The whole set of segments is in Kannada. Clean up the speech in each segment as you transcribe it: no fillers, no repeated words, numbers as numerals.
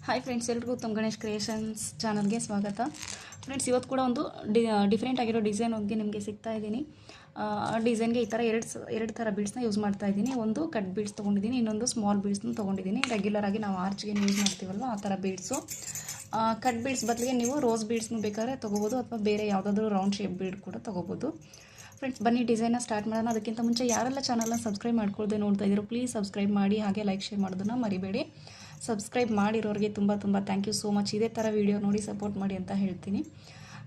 ಹಾಯ್ ಫ್ರೆಂಡ್ಸ್, ಎಲ್ರಿಗೂ ತಮ್ಮ ಗಣೇಶ್ ಕ್ರಿಯೇಷನ್ಸ್ ಚಾನಲ್ಗೆ ಸ್ವಾಗತ. ಫ್ರೆಂಡ್ಸ್, ಇವತ್ತು ಕೂಡ ಒಂದು ಡಿಫ್ರೆಂಟ್ ಆಗಿರೋ ಡಿಸೈನ್ ಹೋಗಿ ನಿಮಗೆ ಸಿಗ್ತಾ ಇದ್ದೀನಿ. ಆ ಡಿಸೈನ್ಗೆ ಈ ಥರ ಎರಡು ಥರ ಬೀಡ್ಸ್ನ ಯೂಸ್ ಮಾಡ್ತಾ ಇದ್ದೀನಿ. ಒಂದು ಕಟ್ ಬೀಡ್ಸ್ ತೊಗೊಂಡಿದ್ದೀನಿ, ಇನ್ನೊಂದು ಸ್ಮಾಲ್ ಬೀಡ್ಸ್ನ ತೊಗೊಂಡಿದ್ದೀನಿ. ರೆಗ್ಯುಲರ್ ಆಗಿ ನಾವು ಆರ್ಚ್ಗೆ ಯೂಸ್ ಮಾಡ್ತೀವಲ್ವ ಆ ಥರ ಬೀಡ್ಸು. ಕಟ್ ಬೀಡ್ಸ್ ಬದಲಿಗೆ ನೀವು ರೋಸ್ ಬೀಡ್ಸ್ನು ಬೇಕಾದ್ರೆ ತೊಗೋಬೋದು, ಅಥವಾ ಬೇರೆ ಯಾವುದಾದ್ರೂ ರೌಂಡ್ ಶೇಪ್ ಬೀಡ್ ಕೂಡ ತೊಗೋಬೋದು. ಫ್ರೆಂಡ್ಸ್, ಬನ್ನಿ ಡಿಸೈನ್ನ ಸ್ಟಾರ್ಟ್ ಮಾಡೋಣ. ಅದಕ್ಕಿಂತ ಮುಂಚೆ ಯಾರೆಲ್ಲ ಚಾನಲ್ನ ಸಬ್ಸ್ಕ್ರೈಬ್ ಮಾಡ್ಕೊಳ್ದೆ ನೋಡ್ತಾ ಇದ್ದೀರೋ ಪ್ಲೀಸ್ ಸಬ್ಸ್ಕ್ರೈಬ್ ಮಾಡಿ, ಹಾಗೆ ಲೈಕ್ ಶೇರ್ ಮಾಡೋದನ್ನು ಮರಿಬೇಡಿ. ಸಬ್ಸ್ಕ್ರೈಬ್ ಮಾಡಿರೋರಿಗೆ ತುಂಬ ಥ್ಯಾಂಕ್ ಯು ಸೋ ಮಚ್. ಇದೇ ಥರ ವೀಡಿಯೋ ನೋಡಿ ಸಪೋರ್ಟ್ ಮಾಡಿ ಅಂತ ಹೇಳ್ತೀನಿ.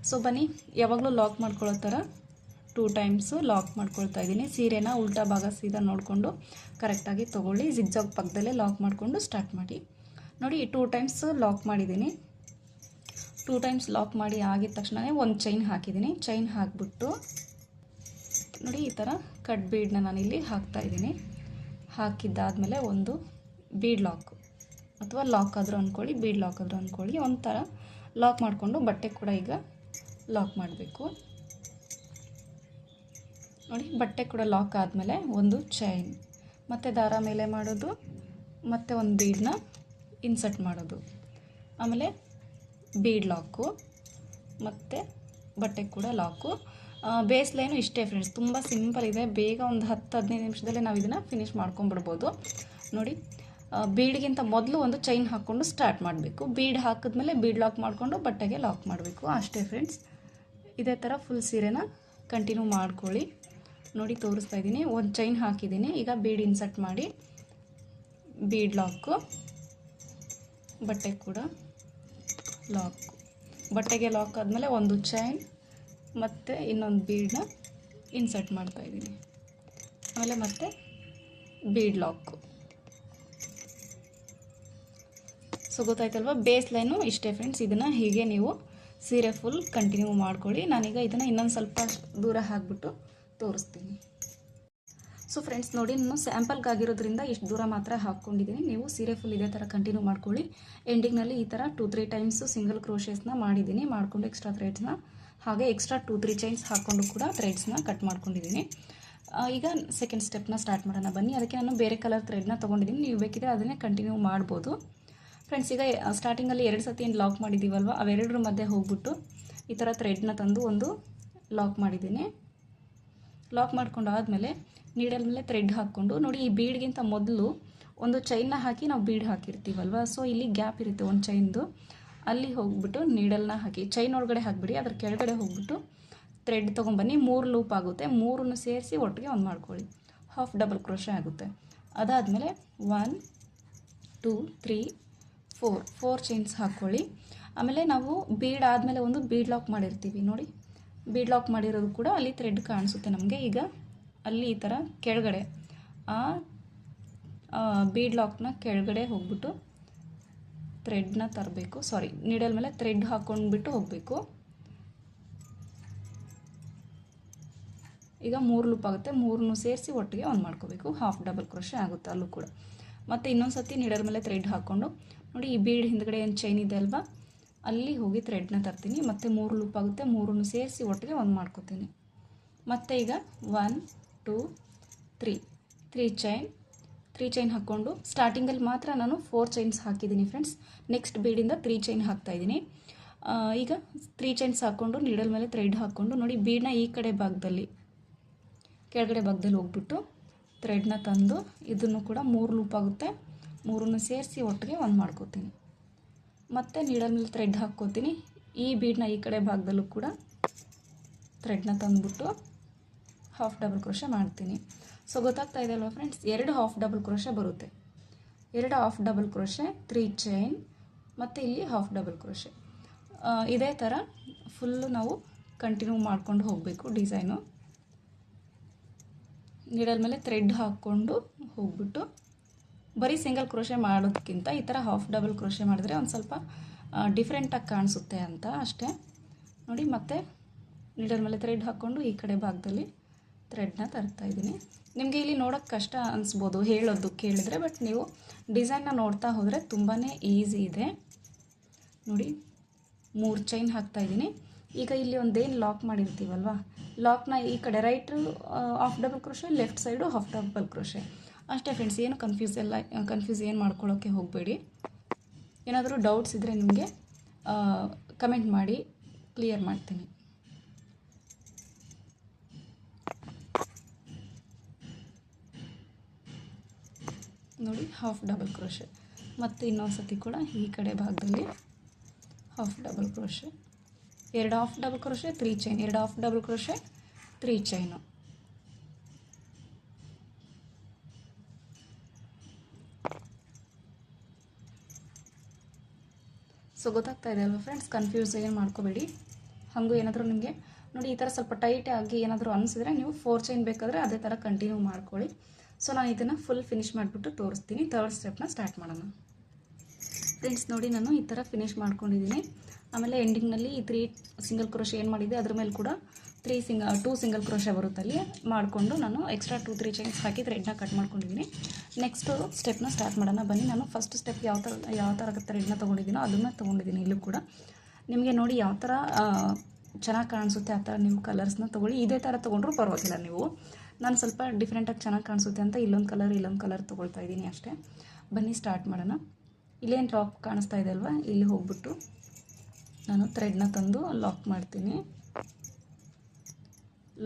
ಸೊ ಬನ್ನಿ, ಯಾವಾಗಲೂ ಲಾಕ್ ಮಾಡ್ಕೊಳ್ಳೋ ಥರ 2 ಟೈಮ್ಸು ಲಾಕ್ ಮಾಡ್ಕೊಳ್ತಾ ಇದ್ದೀನಿ. ಸೀರೆನ ಉಲ್ಟಾ ಭಾಗ ಸೀದಾ ನೋಡಿಕೊಂಡು ಕರೆಕ್ಟಾಗಿ ತೊಗೊಳ್ಳಿ. ಜಿಗ್ಜಾಗ್ ಪಕ್ಕದಲ್ಲೇ ಲಾಕ್ ಮಾಡಿಕೊಂಡು ಸ್ಟಾರ್ಟ್ ಮಾಡಿ. ನೋಡಿ, 2 ಟೈಮ್ಸ್ ಲಾಕ್ ಮಾಡಿದ್ದೀನಿ. 2 ಟೈಮ್ಸ್ ಲಾಕ್ ಮಾಡಿ ಆಗಿದ ತಕ್ಷಣವೇ ಒಂದು ಚೈನ್ ಹಾಕಿದ್ದೀನಿ. ಚೈನ್ ಹಾಕಿಬಿಟ್ಟು ನೋಡಿ, ಈ ಥರ ಕಟ್ ಬೀಡನ್ನ ನಾನಿಲ್ಲಿ ಹಾಕ್ತಾಯಿದ್ದೀನಿ. ಹಾಕಿದ್ದಾದಮೇಲೆ ಒಂದು ಬೀಡ್ ಲಾಕ್ ಅಥವಾ ಲಾಕ್ ಆದರೂ ಅಂದ್ಕೊಳ್ಳಿ, ಬೀಡ್ ಲಾಕ್ ಆದರೂ ಅಂದ್ಕೊಳ್ಳಿ, ಒಂಥರ ಲಾಕ್ ಮಾಡಿಕೊಂಡು ಬಟ್ಟೆ ಕೂಡ ಈಗ ಲಾಕ್ ಮಾಡಬೇಕು. ನೋಡಿ, ಬಟ್ಟೆ ಕೂಡ ಲಾಕ್ ಆದಮೇಲೆ ಒಂದು ಚೈನ್, ಮತ್ತು ದಾರ ಮೇಲೆ ಮಾಡೋದು, ಮತ್ತು ಒಂದು ಬೀಡನ್ನ ಇನ್ಸರ್ಟ್ ಮಾಡೋದು, ಆಮೇಲೆ ಬೀಡ್ ಲಾಕು ಮತ್ತು ಬಟ್ಟೆ ಕೂಡ ಲಾಕು. ಬೇಸ್ ಲೈನು ಇಷ್ಟೇ ಫ್ರೆಂಡ್ಸ್, ತುಂಬ ಸಿಂಪಲ್ ಇದೆ. ಬೇಗ ಒಂದು 10-15 ನಿಮಿಷದಲ್ಲೇ ನಾವು ಇದನ್ನು ಫಿನಿಷ್ ಮಾಡ್ಕೊಂಡ್ಬಿಡ್ಬೋದು. ನೋಡಿ, ಬೀಡ್ಗಿಂತ ಮೊದಲು ಒಂದು ಚೈನ್ ಹಾಕ್ಕೊಂಡು ಸ್ಟಾರ್ಟ್ ಮಾಡಬೇಕು. ಬೀಡ್ ಹಾಕಿದ್ಮೇಲೆ ಬೀಡ್ ಲಾಕ್ ಮಾಡಿಕೊಂಡು ಬಟ್ಟೆಗೆ ಲಾಕ್ ಮಾಡಬೇಕು. ಅಷ್ಟೇ ಫ್ರೆಂಡ್ಸ್, ಇದೇ ಥರ ಫುಲ್ ಸೀರೆನ ಕಂಟಿನ್ಯೂ ಮಾಡ್ಕೊಳ್ಳಿ. ನೋಡಿ, ತೋರಿಸ್ತಾ ಇದ್ದೀನಿ. ಒಂದು ಚೈನ್ ಹಾಕಿದ್ದೀನಿ, ಈಗ ಬೀಡ್ ಇನ್ಸರ್ಟ್ ಮಾಡಿ ಬೀಡ್ ಲಾಕು, ಬಟ್ಟೆ ಕೂಡ ಲಾಕು. ಬಟ್ಟೆಗೆ ಲಾಕ್ ಆದಮೇಲೆ ಒಂದು ಚೈನ್ ಮತ್ತು ಇನ್ನೊಂದು ಬೀಡನ್ನ ಇನ್ಸರ್ಟ್ ಮಾಡ್ತಾಯಿದ್ದೀನಿ. ಆಮೇಲೆ ಮತ್ತೆ ಬೀಡ್ ಲಾಕು. ಸೊ ಗೊತ್ತಾಯ್ತಲ್ವ, ಬೇಸ್ ಲೈನು ಇಷ್ಟೇ ಫ್ರೆಂಡ್ಸ್. ಇದನ್ನು ಹೀಗೆ ನೀವು ಸೀರೆ ಫುಲ್ ಕಂಟಿನ್ಯೂ ಮಾಡ್ಕೊಳ್ಳಿ. ನಾನೀಗ ಇದನ್ನು ಇನ್ನೊಂದು ಸ್ವಲ್ಪ ದೂರ ಹಾಕಿಬಿಟ್ಟು ತೋರಿಸ್ತೀನಿ. ಸೊ ಫ್ರೆಂಡ್ಸ್, ನೋಡಿ, ನಾನು ಸ್ಯಾಂಪಲ್ಗಾಗಿರೋದ್ರಿಂದ ಇಷ್ಟು ದೂರ ಮಾತ್ರ ಹಾಕ್ಕೊಂಡಿದ್ದೀನಿ. ನೀವು ಸೀರೆ ಫುಲ್ ಇದೇ ಥರ ಕಂಟಿನ್ಯೂ ಮಾಡ್ಕೊಳ್ಳಿ. ಎಂಡಿಂಗ್ನಲ್ಲಿ ಈ ಥರ 2-3 ಟೈಮ್ಸು ಸಿಂಗಲ್ ಕ್ರೋಶೇಸ್ನ ಮಾಡಿದ್ದೀನಿ, ಮಾಡಿಕೊಂಡು ಎಕ್ಸ್ಟ್ರಾ ಥ್ರೆಡ್ಸ್ನ, ಹಾಗೆ ಎಕ್ಸ್ಟ್ರಾ 2-3 ಚೈನ್ಸ್ ಹಾಕ್ಕೊಂಡು ಕೂಡ ಥ್ರೆಡ್ಸ್ನ ಕಟ್ ಮಾಡ್ಕೊಂಡಿದ್ದೀನಿ. ಈಗ ಸೆಕೆಂಡ್ ಸ್ಟೆಪ್ನ ಸ್ಟಾರ್ಟ್ ಮಾಡೋಣ ಬನ್ನಿ. ಅದಕ್ಕೆ ನಾನು ಬೇರೆ ಕಲರ್ ಥ್ರೆಡ್ನ ತೊಗೊಂಡಿದ್ದೀನಿ. ನೀವು ಬೇಕಿದ್ರೆ ಅದನ್ನೇ ಕಂಟಿನ್ಯೂ ಮಾಡ್ಬೋದು ಫ್ರೆಂಡ್ಸ್. ಈಗ ಸ್ಟಾರ್ಟಿಂಗಲ್ಲಿ 2 ಸತಿ ಏನು ಲಾಕ್ ಮಾಡಿದ್ದೀವಲ್ವ, ಅವೆರಡರ ಮಧ್ಯೆ ಹೋಗ್ಬಿಟ್ಟು ಈ ಥರ ಥ್ರೆಡ್ನ ತಂದು ಒಂದು ಲಾಕ್ ಮಾಡಿದ್ದೀನಿ. ಲಾಕ್ ಮಾಡ್ಕೊಂಡು ಆದಮೇಲೆ ನೀಡಲ್ ಮೇಲೆ ಥ್ರೆಡ್ ಹಾಕ್ಕೊಂಡು, ನೋಡಿ, ಈ ಬೀಡ್ಗಿಂತ ಮೊದಲು ಒಂದು ಚೈನ್ನ ಹಾಕಿ ನಾವು ಬೀಡ್ ಹಾಕಿರ್ತೀವಲ್ವ, ಸೊ ಇಲ್ಲಿ ಗ್ಯಾಪ್ ಇರುತ್ತೆ ಒಂದು ಚೈನ್ದು, ಅಲ್ಲಿ ಹೋಗ್ಬಿಟ್ಟು ನೀಡಲ್ನ ಹಾಕಿ ಚೈನ್ ಒಳಗಡೆ ಹಾಕಿಬಿಡಿ. ಅದ್ರ ಕೆಳಗಡೆ ಹೋಗ್ಬಿಟ್ಟು ಥ್ರೆಡ್ ತೊಗೊಂಬನ್ನಿ. 3 ಲೂಪ್ ಆಗುತ್ತೆ. 3 ಸೇರಿಸಿ ಒಟ್ಟಿಗೆ ಒಂದು ಮಾಡ್ಕೊಳ್ಳಿ. ಹಾಫ್ ಡಬಲ್ ಕ್ರೋಶೆ ಆಗುತ್ತೆ. ಅದಾದಮೇಲೆ 1 2 3 4 ಚೈನ್ಸ್ ಹಾಕ್ಕೊಳ್ಳಿ. ಆಮೇಲೆ ನಾವು ಬೀಡ್ ಆದಮೇಲೆ ಒಂದು ಬೀಡ್ ಲಾಕ್ ಮಾಡಿರ್ತೀವಿ. ನೋಡಿ, ಬೀಡ್ ಲಾಕ್ ಮಾಡಿರೋದು ಕೂಡ ಅಲ್ಲಿ ಥ್ರೆಡ್ ಕಾಣಿಸುತ್ತೆ ನಮಗೆ. ಈಗ ಅಲ್ಲಿ ಈ ಥರ ಕೆಳಗಡೆ ಆ ಬೀಡ್ ಲಾಕ್ನ ಕೆಳಗಡೆ ಹೋಗ್ಬಿಟ್ಟು ಥ್ರೆಡ್ನ ತರಬೇಕು. ನೀಡಲ್ ಮೇಲೆ ಥ್ರೆಡ್ ಹಾಕ್ಕೊಂಡ್ಬಿಟ್ಟು ಹೋಗಬೇಕು. ಈಗ 3 ಲೂಪ್ ಆಗುತ್ತೆ. 3 ಸೇರಿಸಿ ಒಟ್ಟಿಗೆ ಒಂದು ಮಾಡ್ಕೋಬೇಕು. ಹಾಫ್ ಡಬಲ್ ಕ್ರೋಶೆ ಆಗುತ್ತೆ ಅಲ್ಲೂ ಕೂಡ. ಮತ್ತು ಇನ್ನೊಂದು ಸತಿ ನೀಡಲ್ ಮೇಲೆ ಥ್ರೆಡ್ ಹಾಕ್ಕೊಂಡು, ನೋಡಿ, ಈ ಬೀಡ್ ಹಿಂದ್ಗಡೆ ಏನು ಚೈನ್ ಇದೆ ಅಲ್ವಾ, ಅಲ್ಲಿ ಹೋಗಿ ಥ್ರೆಡ್ನ ತರ್ತೀನಿ. ಮತ್ತು 3 ಲೂಪ್ ಆಗುತ್ತೆ. 3 ಸೇರಿಸಿ ಒಟ್ಟಿಗೆ ಒಂದು ಮಾಡ್ಕೋತೀನಿ. ಮತ್ತು ಈಗ 1 2 3 ಚೈನ್ ಹಾಕ್ಕೊಂಡು, ಸ್ಟಾರ್ಟಿಂಗಲ್ಲಿ ಮಾತ್ರ ನಾನು 4 ಚೈನ್ಸ್ ಹಾಕಿದ್ದೀನಿ ಫ್ರೆಂಡ್ಸ್. ನೆಕ್ಸ್ಟ್ ಬೀಡಿಂದ 3 ಚೈನ್ ಹಾಕ್ತಾಯಿದ್ದೀನಿ. ಈಗ 3 ಚೈನ್ಸ್ ಹಾಕ್ಕೊಂಡು ನೀಡಲ್ ಮೇಲೆ ಥ್ರೆಡ್ ಹಾಕ್ಕೊಂಡು, ನೋಡಿ, ಬೀಡನ್ನ ಈ ಕಡೆ ಭಾಗದಲ್ಲಿ ಕೆಳಗಡೆ ಭಾಗದಲ್ಲಿ ಹೋಗ್ಬಿಟ್ಟು ಥ್ರೆಡ್ನ ತಂದು ಇದನ್ನು ಕೂಡ 3 ಲೂಪ್ ಆಗುತ್ತೆ. 3 ಸೇರಿಸಿ ಒಟ್ಟಿಗೆ ಒಂದು ಮಾಡ್ಕೋತೀನಿ. ಮತ್ತು ನೀಡಲ್ ಮೇಲೆ ಥ್ರೆಡ್ ಹಾಕ್ಕೋತೀನಿ. ಈ ಬೀಡನ್ನ ಈ ಕಡೆ ಭಾಗದಲ್ಲೂ ಕೂಡ ಥ್ರೆಡ್ನ ತಂದುಬಿಟ್ಟು ಹಾಫ್ ಡಬಲ್ ಕ್ರೋಶೆ ಮಾಡ್ತೀನಿ. ಸೊ ಗೊತ್ತಾಗ್ತಾ ಇದೆ ಅಲ್ವಾ ಫ್ರೆಂಡ್ಸ್, 2 ಹಾಫ್ ಡಬಲ್ ಕ್ರೋಶೆ ಬರುತ್ತೆ. 2 ಹಾಫ್ ಡಬಲ್ ಕ್ರೋಶೆ, 3 ಚೈನ್, ಮತ್ತು ಇಲ್ಲಿ ಹಾಫ್ ಡಬಲ್ ಕ್ರೋಶೆ. ಇದೇ ಥರ ಫುಲ್ಲು ನಾವು ಕಂಟಿನ್ಯೂ ಮಾಡ್ಕೊಂಡು ಹೋಗಬೇಕು ಡಿಸೈನು. ನೀಡಲ್ ಮೇಲೆ ಥ್ರೆಡ್ ಹಾಕ್ಕೊಂಡು ಹೋಗ್ಬಿಟ್ಟು ಬರೀ ಸಿಂಗಲ್ ಕ್ರೋಶೆ ಮಾಡೋದಕ್ಕಿಂತ ಈ ಥರ ಹಾಫ್ ಡಬಲ್ ಕ್ರೋಶೆ ಮಾಡಿದ್ರೆ ಒಂದು ಸ್ವಲ್ಪ ಡಿಫ್ರೆಂಟಾಗಿ ಕಾಣಿಸುತ್ತೆ ಅಂತ ಅಷ್ಟೇ. ನೋಡಿ, ಮತ್ತೆ ನೀಡಲ್ ಮೇಲೆ ಥ್ರೆಡ್ ಹಾಕ್ಕೊಂಡು ಈ ಕಡೆ ಭಾಗದಲ್ಲಿ ಥ್ರೆಡ್ನ ತರ್ತಾಯಿದ್ದೀನಿ. ನಿಮಗೆ ಇಲ್ಲಿ ನೋಡೋಕ್ಕೆ ಕಷ್ಟ ಅನಿಸ್ಬೋದು ಹೇಳೋದು ಕೇಳಿದ್ರೆ, ಬಟ್ ನೀವು ಡಿಸೈನ್ನ ನೋಡ್ತಾ ಹೋದರೆ ತುಂಬಾ ಈಸಿ ಇದೆ. ನೋಡಿ, 3 ಚೈನ್ ಹಾಕ್ತಾಯಿದ್ದೀನಿ. ಈಗ ಇಲ್ಲಿ ಒಂದೇನು ಲಾಕ್ ಮಾಡಿರ್ತೀವಲ್ವ, ಲಾಕ್ನ ಈ ಕಡೆ right half double crochet, left side half double crochet. ಅಷ್ಟೇ ಫ್ರೆಂಡ್ಸ್, ಏನು ಕನ್ಫ್ಯೂಸ್ ಏನು ಮಾಡ್ಕೊಳ್ಳೋಕ್ಕೆ ಹೋಗಬೇಡಿ. ಏನಾದರೂ ಡೌಟ್ಸ್ ಇದ್ದರೆ ನಿಮಗೆ ಕಮೆಂಟ್ ಮಾಡಿ, ಕ್ಲಿಯರ್ ಮಾಡ್ತೀನಿ. ನೋಡಿ ಹಾಫ್ ಡಬಲ್ ಕ್ರೋಶೆ, ಮತ್ತು ಇನ್ನೊಂದು ಸತಿ ಕೂಡ ಈ ಕಡೆ ಭಾಗದಲ್ಲಿ half double crochet, 2 half double crochet 3 chain, 2 half double crochet 3 chain. So ಗೊತ್ತಾಗ್ತಾ ಇದೆ ಅಲ್ವಾ ಫ್ರೆಂಡ್ಸ್, ಕನ್ಫ್ಯೂಸ್ ಏನು ಮಾಡ್ಕೋಬೇಡಿ. ಹಾಗೂ ಏನಾದರೂ ನಿಮಗೆ ನೋಡಿ ಈ ಥರ ಸ್ವಲ್ಪ ಟೈಟ್ ಆಗಿ ಏನಾದರೂ ಅನಿಸಿದ್ರೆ ನೀವು 4 ಚೈನ್ ಬೇಕಾದರೆ ಅದೇ ಥರ ಕಂಟಿನ್ಯೂ ಮಾಡ್ಕೊಳ್ಳಿ. ಸೊ ನಾನು ಇದನ್ನು ಫುಲ್ ಫಿನಿಶ್ ಮಾಡಿಬಿಟ್ಟು ತೋರಿಸ್ತೀನಿ. ಥರ್ಡ್ ಸ್ಟೆಪ್ನ ಸ್ಟಾರ್ಟ್ ಮಾಡೋಣ ಫ್ರೆಂಡ್ಸ್. ನೋಡಿ ನಾನು ಈ ಥರ ಫಿನಿಶ್ ಮಾಡ್ಕೊಂಡಿದ್ದೀನಿ. ಆಮೇಲೆ ಎಂಡಿಂಗ್ನಲ್ಲಿ ಈ 3 ಸಿಂಗಲ್ ಕ್ರೋಶೆ ಏನು ಮಾಡಿದೆ ಅದ್ರ ಮೇಲೆ ಕೂಡ 2 ಸಿಂಗಲ್ ಕ್ರೋಶೆ ಬರುತ್ತೆ ಅಲ್ಲಿ ಮಾಡಿಕೊಂಡು ನಾನು ಎಕ್ಸ್ಟ್ರಾ 2-3 ಚೈನ್ಸ್ ಹಾಕಿ ಥ್ರೆಡ್ನ ಕಟ್ ಮಾಡ್ಕೊಂಡಿದ್ದೀನಿ. ನೆಕ್ಸ್ಟು ಸ್ಟೆಪ್ನ ಸ್ಟಾರ್ಟ್ ಮಾಡೋಣ ಬನ್ನಿ. ನಾನು ಫಸ್ಟ್ ಸ್ಟೆಪ್ ಯಾವ ಥರ ಥ್ರೆಡ್ನ ತೊಗೊಂಡಿದ್ದೀನೋ ಅದನ್ನು ತೊಗೊಂಡಿದ್ದೀನಿ. ಇಲ್ಲೂ ಕೂಡ ನಿಮಗೆ ನೋಡಿ ಯಾವ ಥರ ಚೆನ್ನಾಗಿ ಕಾಣಿಸುತ್ತೆ ಆ ಥರ ನೀವು ಕಲರ್ಸ್ನ ತೊಗೊಳ್ಳಿ. ಇದೇ ಥರ ತೊಗೊಂಡ್ರೂ ಪರವಾಗಿಲ್ಲ ನೀವು. ನಾನು ಸ್ವಲ್ಪ ಡಿಫ್ರೆಂಟಾಗಿ ಚೆನ್ನಾಗಿ ಕಾಣಿಸುತ್ತೆ ಅಂತ ಇಲ್ಲೊಂದು ಕಲರ್ ತೊಗೊಳ್ತಾ ಇದ್ದೀನಿ ಅಷ್ಟೇ. ಬನ್ನಿ ಸ್ಟಾರ್ಟ್ ಮಾಡೋಣ. ಇಲ್ಲೇನು ಲಾಕ್ ಕಾಣಿಸ್ತಾ ಇದೆ ಅಲ್ವಾ, ಇಲ್ಲಿ ಹೋಗ್ಬಿಟ್ಟು ನಾನು ಥ್ರೆಡ್ನ ತಂದು ಲಾಕ್ ಮಾಡ್ತೀನಿ.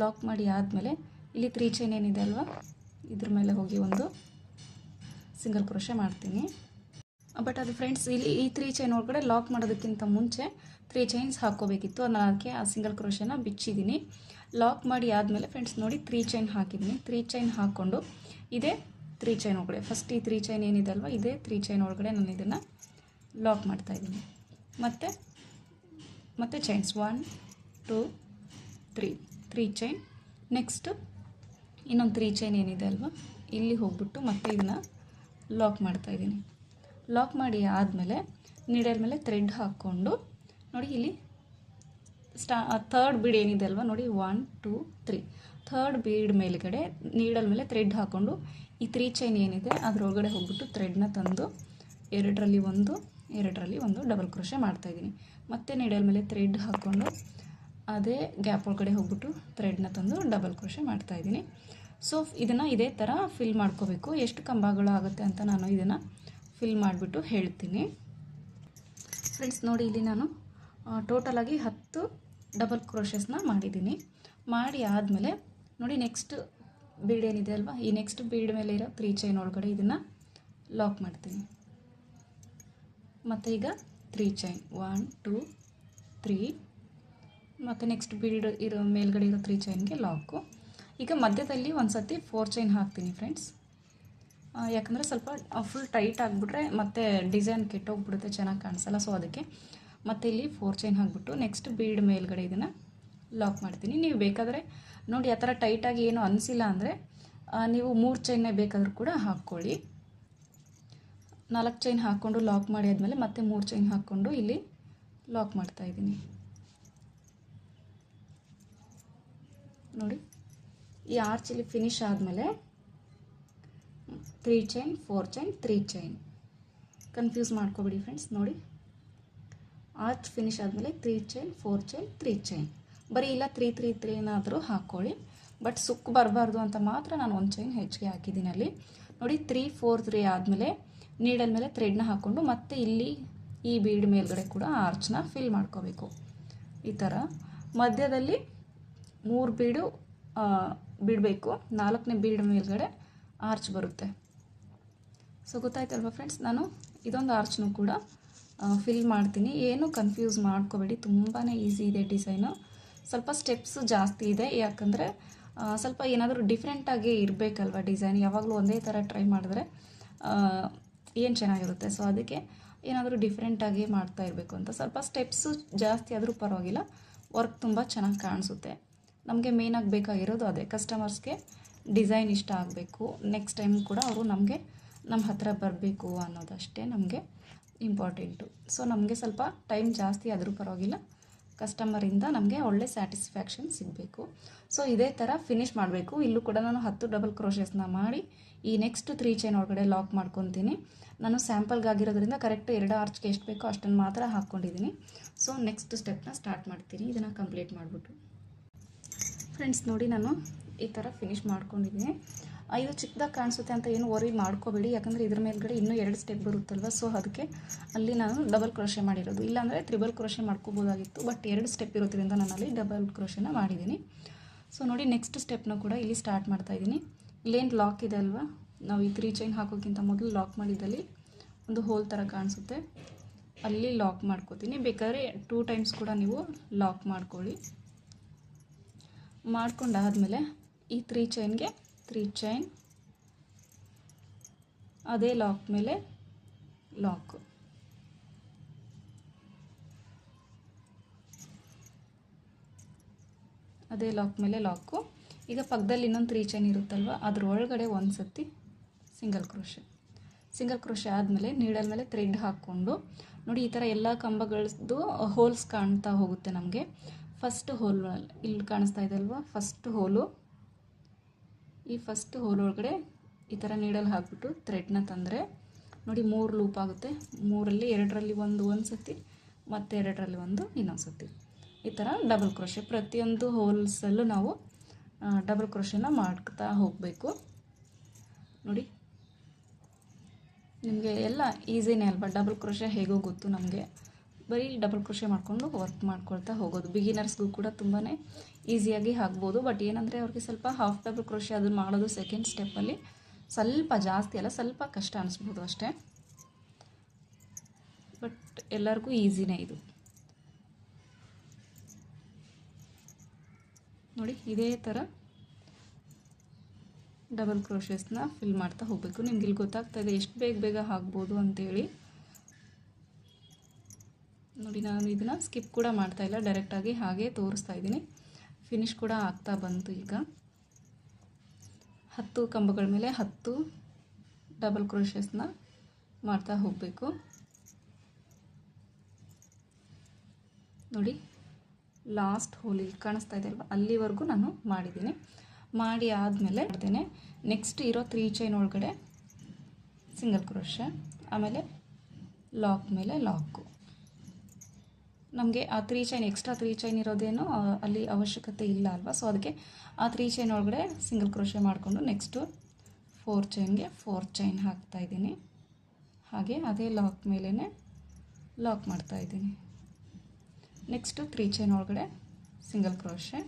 ಲಾಕ್ ಮಾಡಿ ಆದಮೇಲೆ ಇಲ್ಲಿ 3 ಚೈನ್ ಏನಿದೆ ಅಲ್ವಾ, ಇದ್ರ ಮೇಲೆ ಹೋಗಿ ಒಂದು ಸಿಂಗಲ್ ಕ್ರೋಶೆ ಮಾಡ್ತೀನಿ. ಬಟ್ ಅದು ಫ್ರೆಂಡ್ಸ್ ಇಲ್ಲಿ ಈ 3 ಚೈನ್ ಒಳಗಡೆ ಲಾಕ್ ಮಾಡೋದಕ್ಕಿಂತ ಮುಂಚೆ 3 ಚೈನ್ಸ್ ಹಾಕ್ಕೋಬೇಕಿತ್ತು. ನಾನು ಅದಕ್ಕೆ ಆ ಸಿಂಗಲ್ ಕ್ರೋಶೆನ ಬಿಚ್ಚಿದ್ದೀನಿ. ಲಾಕ್ ಮಾಡಿ ಆದಮೇಲೆ ಫ್ರೆಂಡ್ಸ್ ನೋಡಿ 3 ಚೈನ್ ಹಾಕಿದ್ದೀನಿ. 3 ಚೈನ್ ಹಾಕ್ಕೊಂಡು ಇದೇ 3 ಚೈನ್ ಒಳಗಡೆ ಫಸ್ಟ್ ಈ 3 ಚೈನ್ ಏನಿದೆ ಅಲ್ವಾ, ಇದೇ 3 ಚೈನ್ ಒಳಗಡೆ ನಾನು ಇದನ್ನು ಲಾಕ್ ಮಾಡ್ತಾಯಿದ್ದೀನಿ. ಮತ್ತು ಚೈನ್ಸ್ 1 2 3 ಚೈನ್. ನೆಕ್ಸ್ಟು ಇನ್ನೊಂದು 3 ಚೈನ್ ಏನಿದೆ ಅಲ್ವಾ, ಇಲ್ಲಿ ಹೋಗ್ಬಿಟ್ಟು ಮತ್ತೆ ಇದನ್ನು ಲಾಕ್ ಮಾಡ್ತಾಯಿದ್ದೀನಿ. ಲಾಕ್ ಮಾಡಿ ಆದಮೇಲೆ ನೀಡಲ್ ಮೇಲೆ ಥ್ರೆಡ್ ಹಾಕ್ಕೊಂಡು ನೋಡಿ ಇಲ್ಲಿ ಥರ್ಡ್ ಬೀಡ್ ಏನಿದೆ ಅಲ್ವಾ ನೋಡಿ 1 2 3 ಥರ್ಡ್ ಬೀಡ್ ಮೇಲ್ಗಡೆ ನೀಡಲ್ ಮೇಲೆ ಥ್ರೆಡ್ ಹಾಕ್ಕೊಂಡು ಈ 3 ಚೈನ್ ಏನಿದೆ ಅದರೊಳಗಡೆ ಹೋಗ್ಬಿಟ್ಟು ಥ್ರೆಡ್ನ ತಂದು ಎರಡರಲ್ಲಿ ಒಂದು ಡಬಲ್ ಕ್ರೋಶೆ ಮಾಡ್ತಾಯಿದ್ದೀನಿ. ಮತ್ತು ನೀಡಲ್ ಮೇಲೆ ಥ್ರೆಡ್ ಹಾಕ್ಕೊಂಡು ಅದೇ ಗ್ಯಾಪ್ ಒಳಗಡೆ ಹೋಗ್ಬಿಟ್ಟು ಥ್ರೆಡ್ನ ತಂದು ಡಬಲ್ ಕ್ರೋಶೆ ಮಾಡ್ತಾಯಿದ್ದೀನಿ. ಸೊ ಇದನ್ನು ಇದೇ ಥರ ಫಿಲ್ ಮಾಡ್ಕೋಬೇಕು. ಎಷ್ಟು ಕಂಬಗಳು ಆಗುತ್ತೆ ಅಂತ ನಾನು ಇದನ್ನು ಫಿಲ್ ಮಾಡಿಬಿಟ್ಟು ಹೇಳ್ತೀನಿ ಫ್ರೆಂಡ್ಸ್. ನೋಡಿ ಇಲ್ಲಿ ನಾನು ಟೋಟಲಾಗಿ 10 ಡಬಲ್ ಕ್ರೋಶಸ್ನ ಮಾಡಿದ್ದೀನಿ. ಮಾಡಿ ಆದಮೇಲೆ ನೋಡಿ ನೆಕ್ಸ್ಟ್ ಬೀಡ್ ಏನಿದೆ ಅಲ್ವಾ, ಈ ನೆಕ್ಸ್ಟ್ ಬೀಡ್ ಮೇಲೆ ಇರೋ 3 ಚೈನ್ ಒಳಗಡೆ ಇದನ್ನು ಲಾಕ್ ಮಾಡ್ತೀನಿ. ಮತ್ತು ಈಗ 3 ಚೈನ್ 1 2 3 ಮತ್ತು ನೆಕ್ಸ್ಟ್ ಬೀಡ್ ಇರೋ ಮೇಲ್ಗಡೆ ಇರೋ 3 ಚೈನ್ಗೆ ಲಾಕು. ಈಗ ಮಧ್ಯದಲ್ಲಿ ಒಂದು ಸತಿ 4 ಚೈನ್ ಹಾಕ್ತೀನಿ ಫ್ರೆಂಡ್ಸ್. ಯಾಕಂದರೆ ಸ್ವಲ್ಪ ಫುಲ್ ಟೈಟ್ ಆಗಿಬಿಟ್ರೆ ಮತ್ತು ಡಿಸೈನ್ ಕೆಟ್ಟೋಗ್ಬಿಡುತ್ತೆ, ಚೆನ್ನಾಗಿ ಕಾಣಿಸಲ್ಲ. ಸೊ ಅದಕ್ಕೆ ಮತ್ತು ಇಲ್ಲಿ 4 ಚೈನ್ ಹಾಕ್ಬಿಟ್ಟು ನೆಕ್ಸ್ಟ್ ಬೀಡ್ ಮೇಲ್ಗಡೆ ಇದನ್ನು ಲಾಕ್ ಮಾಡ್ತೀನಿ. ನೀವು ಬೇಕಾದರೆ ನೋಡಿ ಆ ಥರ ಟೈಟಾಗಿ ಏನೂ ಅನಿಸಿಲ್ಲ ಅಂದರೆ ನೀವು 3 ಚೈನ್ನೇ ಬೇಕಾದರೂ ಕೂಡ ಹಾಕ್ಕೊಳ್ಳಿ. 4 ಚೈನ್ ಹಾಕ್ಕೊಂಡು ಲಾಕ್ ಮಾಡಿ ಆದಮೇಲೆ ಮತ್ತೆ 3 ಚೈನ್ ಹಾಕ್ಕೊಂಡು ಇಲ್ಲಿ ಲಾಕ್ ಮಾಡ್ತಾಯಿದ್ದೀನಿ. ನೋಡಿ ಈ ಆರ್ಚ್ ಇಲ್ಲಿ ಫಿನಿಶ್ ಆದಮೇಲೆ 3 ಚೈನ್ 4 ಚೈನ್ 3 ಚೈನ್, ಕನ್ಫ್ಯೂಸ್ ಮಾಡ್ಕೋಬೇಡಿ ಫ್ರೆಂಡ್ಸ್. ನೋಡಿ ಆರ್ಚ್ ಫಿನಿಶ್ ಆದಮೇಲೆ 3 ಚೈನ್ 4 ಚೈನ್ 3 ಚೈನ್, ಬರೀ ಇಲ್ಲ 3 ಏನಾದರೂ ಹಾಕ್ಕೊಳ್ಳಿ. ಬಟ್ ಸುಕ್ಕು ಬರಬಾರ್ದು ಅಂತ ಮಾತ್ರ ನಾನು 1 ಚೈನ್ ಹೆಚ್ಚಿಗೆ ಹಾಕಿದ್ದೀನಿ ಅಲ್ಲಿ. ನೋಡಿ 3 4 3 ಆದಮೇಲೆ ನೀಡಲ್ ಮೇಲೆ ಥ್ರೆಡ್ನ ಹಾಕ್ಕೊಂಡು ಮತ್ತೆ ಇಲ್ಲಿ ಈ ಬೀಡ್ ಮೇಲ್ಗಡೆ ಕೂಡ ಆರ್ಚ್ನ ಫಿಲ್ ಮಾಡ್ಕೋಬೇಕು. ಈ ಥರ ಮಧ್ಯದಲ್ಲಿ 3 ಬೀಡು ಬಿಡಬೇಕು, 4ನೇ ಬೀಡ್ ಮೇಲ್ಗಡೆ ಆರ್ಚ್ ಬರುತ್ತೆ. ಸೊ ಗೊತ್ತಾಯ್ತಲ್ವ ಫ್ರೆಂಡ್ಸ್, ನಾನು ಇದೊಂದು ಆರ್ಚ್ನೂ ಕೂಡ ಫಿಲ್ ಮಾಡ್ತೀನಿ. ಏನು ಕನ್ಫ್ಯೂಸ್ ಮಾಡ್ಕೋಬೇಡಿ, ತುಂಬಾ ಈಸಿ ಇದೆ ಡಿಸೈನು. ಸ್ವಲ್ಪ ಸ್ಟೆಪ್ಸ್ ಜಾಸ್ತಿ ಇದೆ, ಯಾಕಂದರೆ ಸ್ವಲ್ಪ ಏನಾದರೂ ಡಿಫ್ರೆಂಟಾಗಿ ಇರಬೇಕಲ್ವ ಡಿಸೈನ್. ಯಾವಾಗಲೂ ಒಂದೇ ಥರ ಟ್ರೈ ಮಾಡಿದ್ರೆ ಏನು ಚೆನ್ನಾಗಿರುತ್ತೆ. ಸೊ ಅದಕ್ಕೆ ಏನಾದರೂ ಡಿಫ್ರೆಂಟಾಗಿ ಮಾಡ್ತಾ ಇರಬೇಕು ಅಂತ ಸ್ವಲ್ಪ ಸ್ಟೆಪ್ಸು ಜಾಸ್ತಿ ಆದರೂ ಪರವಾಗಿಲ್ಲ, ವರ್ಕ್ ತುಂಬ ಚೆನ್ನಾಗಿ ಕಾಣಿಸುತ್ತೆ. ನಮಗೆ ಮೇಯ್ನಾಗಿ ಬೇಕಾಗಿರೋದು ಅದೇ, ಕಸ್ಟಮರ್ಸ್ಗೆ ಡಿಸೈನ್ ಇಷ್ಟ ಆಗಬೇಕು, ನೆಕ್ಸ್ಟ್ ಟೈಮ್ ಕೂಡ ಅವರು ನಮ್ಮ ಹತ್ರ ಬರಬೇಕು ಅನ್ನೋದಷ್ಟೇ ನಮಗೆ ಇಂಪಾರ್ಟೆಂಟು. ಸೊ ನಮಗೆ ಸ್ವಲ್ಪ ಟೈಮ್ ಜಾಸ್ತಿ ಆದರೂ ಪರವಾಗಿಲ್ಲ, ಕಸ್ಟಮರಿಂದ ನಮಗೆ ಒಳ್ಳೆ ಸ್ಯಾಟಿಸ್ಫ್ಯಾಕ್ಷನ್ ಸಿಗಬೇಕು. ಸೊ ಇದೇ ಥರ ಫಿನಿಶ್ ಮಾಡಬೇಕು. ಇಲ್ಲೂ ಕೂಡ ನಾನು 10 ಡಬಲ್ ಕ್ರೋಶಸ್ನ ಮಾಡಿ ಈ ನೆಕ್ಸ್ಟ್ 3 ಚೈನ್ ಒಳಗಡೆ ಲಾಕ್ ಮಾಡ್ಕೊತೀನಿ. ನಾನು ಸ್ಯಾಂಪಲ್ಗಾಗಿರೋದ್ರಿಂದ ಕರೆಕ್ಟ್ 2 ಆರ್ಚ್ಗೆ ಎಷ್ಟು ಬೇಕೋ ಅಷ್ಟನ್ನು ಮಾತ್ರ ಹಾಕ್ಕೊಂಡಿದ್ದೀನಿ. ಸೊ ನೆಕ್ಸ್ಟ್ ಸ್ಟೆಪ್ನ ಸ್ಟಾರ್ಟ್ ಮಾಡ್ತೀನಿ ಇದನ್ನು ಕಂಪ್ಲೀಟ್ ಮಾಡಿಬಿಟ್ಟು. ಫ್ರೆಂಡ್ಸ್ ನೋಡಿ ನಾನು ಈ ಥರ ಫಿನಿಶ್ ಮಾಡ್ಕೊಂಡಿದ್ದೀನಿ. ಇದು ಚಿಕ್ಕದಾಗಿ ಕಾಣಿಸುತ್ತೆ ಅಂತ ಏನು ವರಿ ಮಾಡ್ಕೋಬೇಡಿ, ಯಾಕಂದರೆ ಇದ್ರ ಮೇಲ್ಗಡೆ ಇನ್ನೂ 2 ಸ್ಟೆಪ್ ಬರುತ್ತಲ್ವ. ಸೊ ಅದಕ್ಕೆ ಅಲ್ಲಿ ನಾನು ಡಬಲ್ ಕ್ರೋಶೆ ಮಾಡಿರೋದು. ಇಲ್ಲಾಂದರೆ ತ್ರಿಬಲ್ ಕ್ರೋಶೆ ಮಾಡ್ಕೋಬೋದಾಗಿತ್ತು, ಬಟ್ 2 ಸ್ಟೆಪ್ ಇರೋದ್ರಿಂದ ನಾನು ಅಲ್ಲಿ ಡಬಲ್ ಕ್ರೋಶೆನ ಮಾಡಿದ್ದೀನಿ. ಸೊ ನೋಡಿ, ನೆಕ್ಸ್ಟ್ ಸ್ಟೆಪ್ನ ಕೂಡ ಇಲ್ಲಿ ಸ್ಟಾರ್ಟ್ ಮಾಡ್ತಾಯಿದ್ದೀನಿ. ಇಲ್ಲೇನು ಲಾಕ್ ಇದೆ ಅಲ್ವಾ, ನಾವು ಈ 3 ಚೈನ್ ಹಾಕೋಕ್ಕಿಂತ ಮೊದಲು ಲಾಕ್ ಮಾಡಿದ್ದಲ್ಲಿ ಒಂದು ಹೋಲ್ ಥರ ಕಾಣಿಸುತ್ತೆ, ಅಲ್ಲಿ ಲಾಕ್ ಮಾಡ್ಕೋತೀನಿ. ಬೇಕಾದ್ರೆ 2 ಟೈಮ್ಸ್ ಕೂಡ ನೀವು ಲಾಕ್ ಮಾಡ್ಕೊಳ್ಳಿ. ಮಾಡ್ಕೊಂಡಾದಮೇಲೆ ಈ 3 ಚೈನ್ಗೆ 3 ಚೈನ್, ಅದೇ ಲಾಕ್ ಮೇಲೆ ಲಾಕು. ಅದೇ ಲಾಕ್ ಮೇಲೆ ಲಾಕು. ಈಗ ಪಕ್ಕದಲ್ಲಿ ಇನ್ನೊಂದು 3 ಚೈನ್ ಇರುತ್ತಲ್ವ, ಅದ್ರ ಒಳಗಡೆ ಒಂದು ಸತಿ ಸಿಂಗಲ್ ಕ್ರೋಶೆ ಆದಮೇಲೆ ನೀಡಲ್ ಮೇಲೆ ಥ್ರೆಡ್ ಹಾಕ್ಕೊಂಡು ನೋಡಿ, ಈ ಥರ ಎಲ್ಲ ಕಂಬಗಳದ್ದು ಹೋಲ್ಸ್ ಕಾಣ್ತಾ ಹೋಗುತ್ತೆ ನಮಗೆ. ಫಸ್ಟ್ ಹೋಲ್ ಇಲ್ಲಿ ಕಾಣಿಸ್ತಾ ಇದೆ ಅಲ್ವಾ, ಫಸ್ಟ್ ಹೋಲು, ಈ ಫಸ್ಟ್ ಹೋಲ್ ಒಳಗಡೆ ಈ ಥರ ನೀಡಲ್ ಹಾಕ್ಬಿಟ್ಟು ಥ್ರೆಡ್ನ ತಂದರೆ ನೋಡಿ 3 ಲೂಪ್ ಆಗುತ್ತೆ. 3ರಲ್ಲಿ 2ರಲ್ಲಿ ಒಂದು ಸತಿ, ಮತ್ತು 2ರಲ್ಲಿ ಒಂದು ಇನ್ನೊಂದು ಸತಿ. ಈ ಥರ ಡಬಲ್ ಕ್ರೋಶೆ ಪ್ರತಿಯೊಂದು ಹೋಲ್ಸಲ್ಲೂ ನಾವು ಡಬಲ್ ಕ್ರೋಶೆನ ಮಾಡ್ತಾ ಹೋಗಬೇಕು. ನೋಡಿ, ನಿಮಗೆ ಎಲ್ಲ ಈಸಿನೇ ಅಲ್ವಾ, ಡಬಲ್ ಕ್ರೋಶೆ ಹೇಗೋ ಗೊತ್ತು ನಮಗೆ. ಬರೀ ಡಬಲ್ ಕ್ರೋಶೆ ಮಾಡಿಕೊಂಡು ವರ್ಕ್ ಮಾಡ್ಕೊಳ್ತಾ ಹೋಗೋದು. ಬಿಗಿನರ್ಸ್ಗೂ ಕೂಡ ತುಂಬಾ ಈಸಿಯಾಗಿ ಆಗ್ಬೋದು. ಬಟ್ ಏನಂದರೆ ಅವ್ರಿಗೆ ಸ್ವಲ್ಪ ಹಾಫ್ ಡಬಲ್ ಕ್ರೋಶೆ ಅದನ್ನು ಮಾಡೋದು ಸೆಕೆಂಡ್ ಸ್ಟೆಪ್ಪಲ್ಲಿ ಸ್ವಲ್ಪ ಜಾಸ್ತಿ ಅಲ್ಲ, ಸ್ವಲ್ಪ ಕಷ್ಟ ಅನಿಸ್ಬೋದು ಅಷ್ಟೇ. ಬಟ್ ಎಲ್ಲರಿಗೂ ಈಸಿನೇ ಇದು. ನೋಡಿ, ಇದೇ ಥರ ಡಬಲ್ ಕ್ರೋಶೆಸ್ನ ಫಿಲ್ ಮಾಡ್ತಾ ಹೋಗಬೇಕು. ನಿಮ್ಗೆ ಇಲ್ಲಿ ಗೊತ್ತಾಗ್ತಾ ಇದೆ ಎಷ್ಟು ಬೇಗ ಆಗ್ಬೋದು ಅಂತೇಳಿ. ನೋಡಿ, ನಾನು ಇದನ್ನು ಸ್ಕಿಪ್ ಕೂಡ ಮಾಡ್ತಾಯಿಲ್ಲ, ಡೈರೆಕ್ಟಾಗಿ ಹಾಗೆ ತೋರಿಸ್ತಾ ಇದ್ದೀನಿ. ಫಿನಿಶ್ ಕೂಡ ಆಗ್ತಾ ಬಂತು. ಈಗ 10 ಕಂಬಗಳ ಮೇಲೆ 10 ಡಬಲ್ ಕ್ರೋಶೆಸ್ನ ಮಾಡ್ತಾ ಹೋಗಬೇಕು. ನೋಡಿ, ಲಾಸ್ಟ್ ಹೋಲ್ ಇಲ್ಲಿ ಕಾಣಿಸ್ತಾ ಇದೆ ಅಲ್ವಾ, ಅಲ್ಲಿವರೆಗೂ ನಾನು ಮಾಡಿದ್ದೀನಿ. ಮಾಡಿ ಆದಮೇಲೆ ಮಾಡ್ತೇನೆ ನೆಕ್ಸ್ಟ್ ಇರೋ 3 ಚೈನ್ ಒಳಗಡೆ ಸಿಂಗಲ್ ಕ್ರೋಶೆ, ಆಮೇಲೆ ಲಾಕ್ ಮೇಲೆ ಲಾಕು. ನಮಗೆ ಆ 3 ಚೈನ್ ಎಕ್ಸ್ಟ್ರಾ 3 ಚೈನ್ ಇರೋದೇನು ಅಲ್ಲಿ ಅವಶ್ಯಕತೆ ಇಲ್ಲ ಅಲ್ವಾ. ಸೊ ಅದಕ್ಕೆ ಆ 3 ಚೈನ್ ಒಳಗಡೆ ಸಿಂಗಲ್ ಕ್ರೋಶೆ ಮಾಡಿಕೊಂಡು ನೆಕ್ಸ್ಟು 4 ಚೈನ್ಗೆ 4 ಚೈನ್ ಹಾಕ್ತಾಯಿದ್ದೀನಿ. ಹಾಗೆ ಅದೇ ಲಾಕ್ ಮೇಲೇ ಲಾಕ್ ಮಾಡ್ತಾಯಿದ್ದೀನಿ. ನೆಕ್ಸ್ಟು 3 ಚೈನ್ ಒಳಗಡೆ ಸಿಂಗಲ್ ಕ್ರೋಶೆ,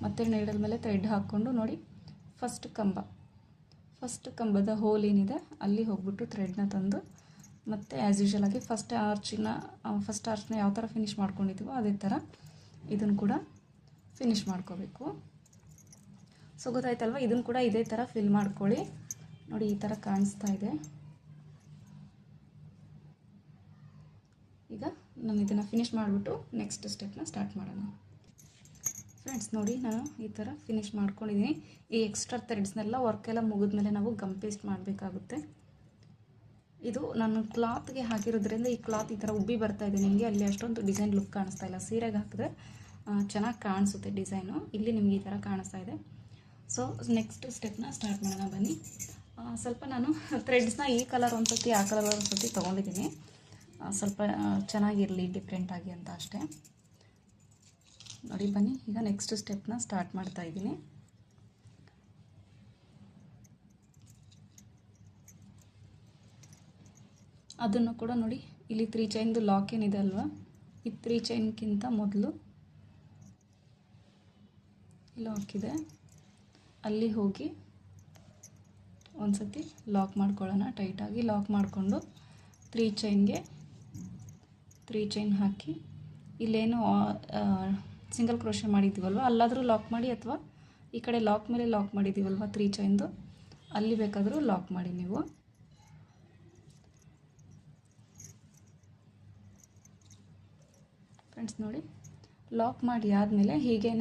ಮತ್ತು ನೀಡಲ್ ಮೇಲೆ ಥ್ರೆಡ್ ಹಾಕ್ಕೊಂಡು ನೋಡಿ, ಫಸ್ಟ್ ಕಂಬದ ಹೋಲ್ ಏನಿದೆ ಅಲ್ಲಿ ಹೋಗ್ಬಿಟ್ಟು ಥ್ರೆಡ್ನ ತಂದು, ಮತ್ತು ಆ್ಯಸ್ ಯೂಶುವಲ್ ಆಗಿ ಫಸ್ಟ್ ಆರ್ಚ್ನ ಯಾವ ಥರ ಫಿನಿಷ್ ಮಾಡ್ಕೊಂಡಿದ್ದೀವೋ ಅದೇ ಥರ ಇದನ್ನು ಕೂಡ ಫಿನಿಷ್ ಮಾಡ್ಕೋಬೇಕು. ಸೊ ಗೊತ್ತಾಯ್ತಲ್ವ, ಇದನ್ನು ಕೂಡ ಇದೇ ಥರ ಫಿಲ್ ಮಾಡ್ಕೊಳ್ಳಿ. ನೋಡಿ, ಈ ಥರ ಕಾಣಿಸ್ತಾ ಇದೆ. ಈಗ ನಾನು ಇದನ್ನು ಫಿನಿಷ್ ಮಾಡಿಬಿಟ್ಟು ನೆಕ್ಸ್ಟ್ ಸ್ಟೆಪ್ನ ಸ್ಟಾರ್ಟ್ ಮಾಡೋಣ. ಫ್ರೆಂಡ್ಸ್ ನೋಡಿ, ನಾನು ಈ ಥರ ಫಿನಿಷ್ ಮಾಡ್ಕೊಂಡಿದ್ದೀನಿ. ಈ ಎಕ್ಸ್ಟ್ರಾ ಥ್ರೆಡ್ಸ್ನೆಲ್ಲ ವರ್ಕೆಲ್ಲ ಮುಗಿದ್ಮೇಲೆ ನಾವು ಗಮ್ ಪೇಸ್ಟ್ ಮಾಡಬೇಕಾಗುತ್ತೆ. ಇದು ನಾನು ಕ್ಲಾತ್ಗೆ ಹಾಕಿರೋದ್ರಿಂದ ಈ ಕ್ಲಾತ್ ಈ ಥರ ಉಬ್ಬಿ ಬರ್ತಾ ಇದೆ ನಿಮಗೆ. ಅಲ್ಲಿ ಅಷ್ಟೊಂದು ಡಿಸೈನ್ ಲುಕ್ ಕಾಣಿಸ್ತಾ ಇಲ್ಲ. ಸೀರೆಗೆ ಹಾಕಿದ್ರೆ ಚೆನ್ನಾಗಿ ಕಾಣಿಸುತ್ತೆ ಡಿಸೈನು. ಇಲ್ಲಿ ನಿಮಗೆ ಈ ಥರ ಕಾಣಿಸ್ತಾ ಇದೆ. ಸೊ ನೆಕ್ಸ್ಟ್ ಸ್ಟೆಪ್ನ ಸ್ಟಾರ್ಟ್ ಮಾಡೋಣ ಬನ್ನಿ. ಸ್ವಲ್ಪ ನಾನು ಥ್ರೆಡ್ಸ್ನ ಈ ಕಲರ್ ಒಂದು ಸತಿ ಆ ಕಲರ್ ಒಂದು ಸತಿ ತೊಗೊಂಡಿದ್ದೀನಿ, ಸ್ವಲ್ಪ ಚೆನ್ನಾಗಿರಲಿ ಡಿಫ್ರೆಂಟಾಗಿ ಅಂತ ಅಷ್ಟೇ. ನೋಡಿ ಬನ್ನಿ, ಈಗ ನೆಕ್ಸ್ಟ್ ಸ್ಟೆಪ್ನ ಸ್ಟಾರ್ಟ್ ಮಾಡ್ತಾ ಇದ್ದೀನಿ. ಅದನ್ನು ಕೂಡ ನೋಡಿ, ಇಲ್ಲಿ 3 ಚೈನ್ದು ಲಾಕ್ ಏನಿದೆ ಅಲ್ವಾ, ಈ 3 ಚೈನ್ಗಿಂತ ಮೊದಲು ಲಾಕ್ ಇದೆ, ಅಲ್ಲಿ ಹೋಗಿ ಒಂದು ಸತಿ ಲಾಕ್ ಮಾಡ್ಕೊಳ್ಳೋಣ. ಟೈಟಾಗಿ ಲಾಕ್ ಮಾಡಿಕೊಂಡು 3 ಚೈನ್ಗೆ 3 ಚೈನ್ ಹಾಕಿ, ಇಲ್ಲೇನು ಸಿಂಗಲ್ ಕ್ರೋಶೆ ಮಾಡಿದ್ದೀವಲ್ವ ಅಲ್ಲಾದರೂ ಲಾಕ್ ಮಾಡಿ, ಅಥವಾ ಈ ಕಡೆ ಲಾಕ್ ಮೇಲೆ ಲಾಕ್ ಮಾಡಿದ್ದೀವಲ್ವ 3 ಚೈನ್ದು, ಅಲ್ಲಿ ಬೇಕಾದರೂ ಲಾಕ್ ಮಾಡಿ ನೀವು. ಫ್ರೆಂಡ್ಸ್ ನೋಡಿ, ಲಾಕ್ ಮಾಡಿ ಆದಮೇಲೆ ಹೀಗೇ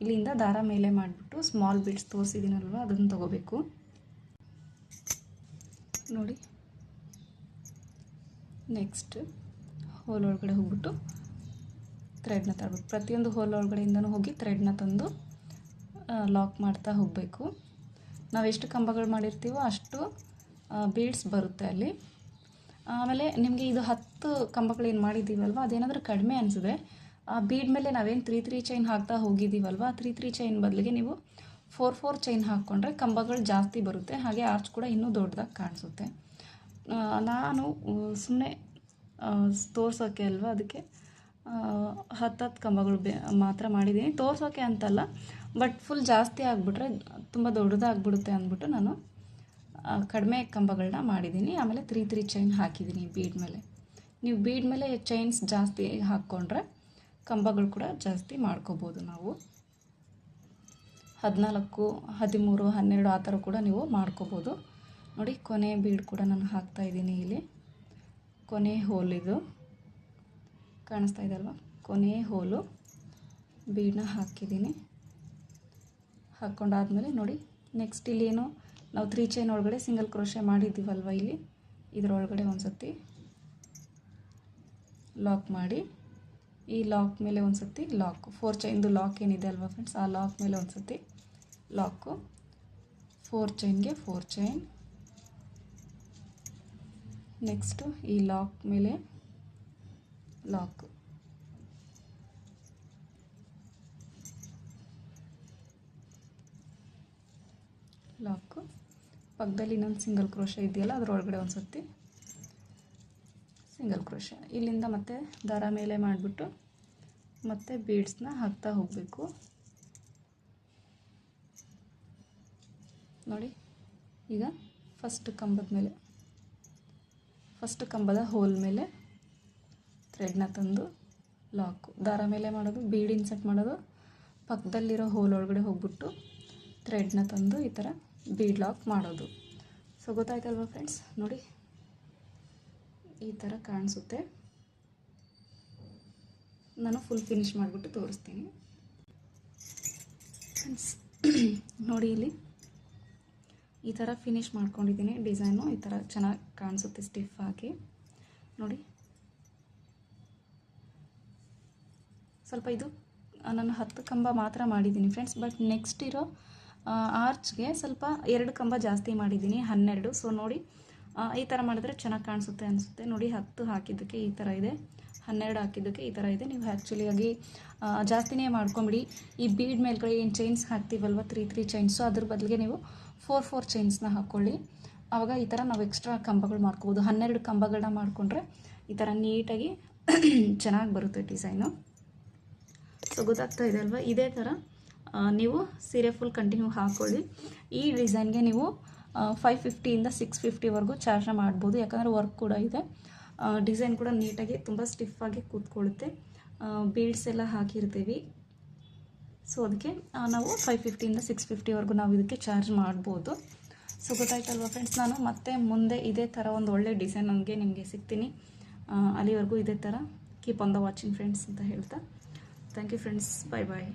ಇಲ್ಲಿಂದ ದಾರ ಮೇಲೆ ಮಾಡಿಬಿಟ್ಟು ಸ್ಮಾಲ್ ಬೀಡ್ಸ್ ತೋರಿಸಿದ್ದೀನಲ್ವ ಅದನ್ನು ತಗೋಬೇಕು. ನೋಡಿ, ನೆಕ್ಸ್ಟ್ ಹೋಲ್ ಒಳಗಡೆ ಹೋಗ್ಬಿಟ್ಟು ಥ್ರೆಡ್ನ ತರಬೇಕು. ಪ್ರತಿಯೊಂದು ಹೋಲ್ ಒಳಗಡೆಯಿಂದನೂ ಹೋಗಿ ಥ್ರೆಡ್ನ ತಂದು ಲಾಕ್ ಮಾಡ್ತಾ ಹೋಗಬೇಕು. ನಾವು ಎಷ್ಟು ಕಂಬಗಳು ಮಾಡಿರ್ತೀವೋ ಅಷ್ಟು ಬೀಡ್ಸ್ ಬರುತ್ತೆ ಅಲ್ಲಿ. ಆಮೇಲೆ ನಿಮಗೆ ಇದು 10 ಕಂಬಗಳೇನು ಮಾಡಿದ್ದೀವಲ್ವ ಅದೇನಾದರೂ ಕಡಿಮೆ ಅನಿಸಿದ್ರೆ ಆ ಬೀಡ್ ಮೇಲೆ ನಾವೇನು 3 ಚೈನ್ ಹಾಕ್ತಾ ಹೋಗಿದ್ದೀವಲ್ವ 3 ಚೈನ್ ಬದಲಿಗೆ ನೀವು 4 ಚೈನ್ ಹಾಕ್ಕೊಂಡ್ರೆ ಕಂಬಗಳು ಜಾಸ್ತಿ ಬರುತ್ತೆ, ಹಾಗೆ ಆರ್ಚ್ ಕೂಡ ಇನ್ನೂ ದೊಡ್ಡದಾಗಿ ಕಾಣಿಸುತ್ತೆ. ನಾನು ಸುಮ್ಮನೆ ತೋರ್ಸೋಕ್ಕೆ ಅಲ್ವಾ, ಅದಕ್ಕೆ 10 ಕಂಬಗಳು ಮಾತ್ರ ಮಾಡಿದ್ದೀನಿ. ತೋರ್ಸೋಕ್ಕೆ ಅಂತಲ್ಲ, ಬಟ್ ಫುಲ್ ಜಾಸ್ತಿ ಆಗಿಬಿಟ್ರೆ ತುಂಬ ದೊಡ್ಡದಾಗ್ಬಿಡುತ್ತೆ ಅಂದ್ಬಿಟ್ಟು ನಾನು ಕಡಿಮೆ ಕಂಬಗಳನ್ನ ಮಾಡಿದ್ದೀನಿ. ಆಮೇಲೆ 3 ಚೈನ್ ಹಾಕಿದ್ದೀನಿ ಬೀಡ್ ಮೇಲೆ. ನೀವು ಬೀಡ್ ಮೇಲೆ ಚೈನ್ಸ್ ಜಾಸ್ತಿ ಹಾಕ್ಕೊಂಡ್ರೆ ಕಂಬಗಳು ಕೂಡ ಜಾಸ್ತಿ ಮಾಡ್ಕೋಬೋದು. ನಾವು 14, 13, 12 ಆ ಥರ ಕೂಡ ನೀವು ಮಾಡ್ಕೋಬೋದು. ನೋಡಿ, ಕೊನೆ ಬೀಡ್ ಕೂಡ ನಾನು ಹಾಕ್ತಾಯಿದ್ದೀನಿ. ಇಲ್ಲಿ ಕೊನೆ ಹೋಲ್ ಇದು ಕಾಣಿಸ್ತಾ ಇದೆ ಅಲ್ವಾ, ಕೊನೆ ಹೋಲು ಬೀಡನ್ನ ಹಾಕಿದ್ದೀನಿ. ಹಾಕ್ಕೊಂಡಾದ್ಮೇಲೆ ನೋಡಿ, ನೆಕ್ಸ್ಟ್ ಇಲ್ಲಿ ಏನು ನಾವು 3 ಚೈನ್ ಒಳಗಡೆ ಸಿಂಗಲ್ ಕ್ರೋಶೆ ಮಾಡಿದ್ದೀವಲ್ವ, ಇಲ್ಲಿ ಇದರೊಳಗಡೆ ಒಂದು ಸತಿ ಲಾಕ್ ಮಾಡಿ, ಈ ಲಾಕ್ ಮೇಲೆ ಒಂದು ಸತಿ ಲಾಕ್, 4 ಚೈನ್ದು ಲಾಕ್ ಏನಿದೆ ಅಲ್ವಾ ಫ್ರೆಂಡ್ಸ್, ಆ ಲಾಕ್ ಮೇಲೆ ಒಂದು ಸತಿ ಲಾಕು, 4 ಚೈನ್ಗೆ 4 ಚೈನ್, ನೆಕ್ಸ್ಟು ಈ ಲಾಕ್ ಮೇಲೆ ಲಾಕು, ಲಾಕು, ಪಕ್ಕದಲ್ಲಿ ಇನ್ನೊಂದು ಸಿಂಗಲ್ ಕ್ರೋಶೆ ಇದೆಯಲ್ಲ ಅದರೊಳಗಡೆ ಒಂದು ಸತಿ ಸಿಂಗಲ್ ಕ್ರೋಶೆ. ಇಲ್ಲಿಂದ ಮತ್ತೆ ದಾರ ಮೇಲೆ ಮಾಡಿಬಿಟ್ಟು ಮತ್ತೆ ಬೀಡ್ಸ್ನ ಹಾಕ್ತಾ ಹೋಗಬೇಕು. ನೋಡಿ, ಈಗ ಫಸ್ಟ್ ಕಂಬದ ಹೋಲ್ ಮೇಲೆ ಥ್ರೆಡ್ನ ತಂದು ಲಾಕು, ದಾರ ಮೇಲೆ ಮಾಡೋದು, ಬೀಡ್ ಇನ್ಸರ್ಟ್ ಮಾಡೋದು, ಪಕ್ಕದಲ್ಲಿರೋ ಹೋಲ್ ಒಳಗಡೆ ಹೋಗ್ಬಿಟ್ಟು ಥ್ರೆಡ್ನ ತಂದು ಈ ಥರ ಬೀಡ್ ಲಾಕ್ ಮಾಡೋದು. ಸೊ ಗೊತ್ತಾಯ್ತಲ್ವ ಫ್ರೆಂಡ್ಸ್, ನೋಡಿ ಈ ಥರ ಕಾಣಿಸುತ್ತೆ. ನಾನು ಫುಲ್ ಫಿನಿಶ್ ಮಾಡಿಬಿಟ್ಟು ತೋರಿಸ್ತೀನಿ ಫ್ರೆಂಡ್ಸ್. ನೋಡಿ, ಇಲ್ಲಿ ಈ ಥರ ಫಿನಿಶ್ ಮಾಡ್ಕೊಂಡಿದ್ದೀನಿ. ಡಿಸೈನು ಈ ಥರ ಚೆನ್ನಾಗಿ ಕಾಣಿಸುತ್ತೆ ಸ್ಟಿಫ್ ಆಗಿ. ನೋಡಿ, ಸ್ವಲ್ಪ ಇದು ನಾನು 10 ಕಂಬ ಮಾತ್ರ ಮಾಡಿದ್ದೀನಿ ಫ್ರೆಂಡ್ಸ್, ಬಟ್ ನೆಕ್ಸ್ಟ್ ಇರೋ ಆರ್ಚ್ಗೆ ಸ್ವಲ್ಪ 2 ಕಂಬ ಜಾಸ್ತಿ ಮಾಡಿದ್ದೀನಿ, 12. ಸೊ ನೋಡಿ, ಈ ಥರ ಮಾಡಿದ್ರೆ ಚೆನ್ನಾಗಿ ಕಾಣಿಸುತ್ತೆ ಅನಿಸುತ್ತೆ. ನೋಡಿ, 10 ಹಾಕಿದ್ದಕ್ಕೆ ಈ ಥರ ಇದೆ, 12 ಹಾಕಿದ್ದಕ್ಕೆ ಈ ಥರ ಇದೆ. ನೀವು ಆ್ಯಕ್ಚುಲಿಯಾಗಿ ಜಾಸ್ತಿನೇ ಮಾಡ್ಕೊಂಬಿಡಿ. ಈ ಬೀಡ್ ಮೇಲ್ಗಡೆ ಏನು ಚೈನ್ಸ್ ಹಾಕ್ತೀವಲ್ವ, 3 ಚೈನ್ಸು, ಅದ್ರ ಬದಲಿಗೆ ನೀವು 4 ಚೈನ್ಸ್ನ ಹಾಕ್ಕೊಳ್ಳಿ. ಆವಾಗ ಈ ಥರ ನಾವು ಎಕ್ಸ್ಟ್ರಾ ಕಂಬಗಳು ಮಾಡ್ಕೋಬೋದು. 12 ಕಂಬಗಳನ್ನ ಮಾಡಿಕೊಂಡ್ರೆ ಈ ಥರ ನೀಟಾಗಿ ಚೆನ್ನಾಗಿ ಬರುತ್ತೆ ಡಿಸೈನು. ಸೊ ಗೊತ್ತಾಗ್ತಾ ಇದೆ ಅಲ್ವಾ, ಇದೇ ಥರ ನೀವು ಸೀರೆ ಫುಲ್ ಕಂಟಿನ್ಯೂ ಹಾಕ್ಕೊಳ್ಳಿ. ಈ ಡಿಸೈನ್ಗೆ ನೀವು 550ಇಂದ 650ವರೆಗೂ ಚಾರ್ಜ್ನ ಮಾಡ್ಬೋದು, ಯಾಕಂದರೆ ವರ್ಕ್ ಕೂಡ ಇದೆ. ಡಿಸೈನ್ ಕೂಡ ನೀಟಾಗಿ ತುಂಬ ಸ್ಟಿಫಾಗಿ ಕೂತ್ಕೊಳ್ಳುತ್ತೆ, ಬೀಡ್ಸ್ ಎಲ್ಲ ಹಾಕಿರ್ತೀವಿ. ಸೊ ಅದಕ್ಕೆ ನಾವು 550ಇಂದ 650ವರೆಗೂ ನಾವು ಇದಕ್ಕೆ ಚಾರ್ಜ್ ಮಾಡ್ಬೋದು. ಸೊ ಗೊತ್ತಾಯ್ತಲ್ವ ಫ್ರೆಂಡ್ಸ್, ನಾನು ಮತ್ತೆ ಮುಂದೆ ಇದೇ ಥರ ಒಂದು ಒಳ್ಳೆ ಡಿಸೈನ್ ನನಗೆ ನಿಮಗೆ ಸಿಗ್ತೀನಿ. ಅಲ್ಲಿವರೆಗೂ ಇದೇ ಥರ keep on the watching friends ಅಂತ ಹೇಳ್ತಾ, thank you friends, bye bye.